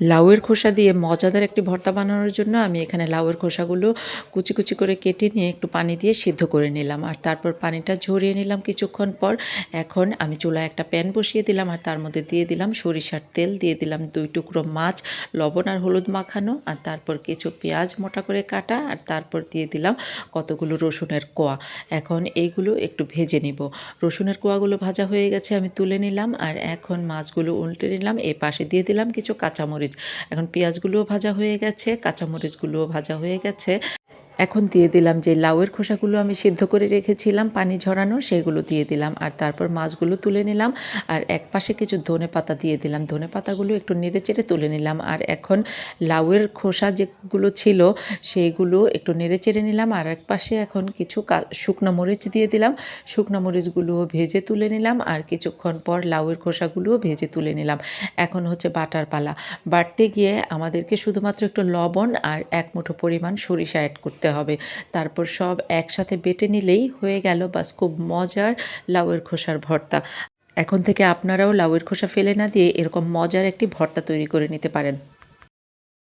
লাউয়ের খোসা দিয়ে মজাদার একটি ভর্তা বানানোর জন্য আমি এখানে লাউয়ের খোসাগুলো কুচি কুচি করে কেটে নিয়ে একটু পানি দিয়ে সিদ্ধ করে নিলাম, আর তারপর পানিটা ঝরিয়ে নিলাম কিছুক্ষণ পর। এখন আমি চুলায় একটা প্যান বসিয়ে দিলাম, আর তার মধ্যে দিয়ে দিলাম সরিষার তেল, দিয়ে দিলাম 2 টুকরো মাছ লবণ আর হলুদ মাখানো, আর তারপর কিছু পেঁয়াজ মোটা করে কাটা, আর তারপর দিয়ে দিলাম কতগুলো রসুনের কোয়া। এখন এইগুলো একটু ভেজে নিব। রসুনের কোয়াগুলো ভাজা হয়ে গেছে, আমি তুলে নিলাম, আর এখন মাছগুলো উল্টে নিলাম। এ পাশে দিয়ে দিলাম কিছু কাঁচামরিচ। এখন পেঁয়াজগুলোও ভাজা হয়ে গেছে, কাঁচামরিচগুলোও ভাজা হয়ে গেছে। এখন দিয়ে দিলাম যে লাউয়ের খোসাগুলো আমি সিদ্ধ করে রেখেছিলাম পানি ঝরানো, সেগুলো দিয়ে দিলাম, আর তারপর মাছগুলো তুলে নিলাম। আর এক পাশে কিছু ধনেপাতা দিয়ে দিলাম, ধনেপাতাগুলো একটু নেড়েচেড়ে তুলে নিলাম। আর এখন লাউয়ের খোসা যেগুলো ছিল সেইগুলো একটু নেড়েচেড়ে নিলাম। আর এক পাশে এখন কিছু শুকনো মরিচ দিয়ে দিলাম, শুকনো মরিচগুলোও ভেজে তুলে নিলাম। আর কিছুক্ষণ পর লাউয়ের খোসাগুলোও ভেজে তুলে নিলাম। এখন হচ্ছে বাটার পালা। বাটতে গিয়ে আমাদেরকে শুধুমাত্র একটু লবণ আর 1 মুঠো পরিমাণ সরিষা অ্যাড করতে হবে। তারপর সব একসাথে বেটে নিলেই হয়ে গেল বাস, খুব মজার লাউয়ের খোসার ভর্তা। এখন থেকে আপনারাও লাউয়ের খোসা ফেলে না দিয়ে এরকম মজার একটি ভর্তা তৈরি করে নিতে পারেন।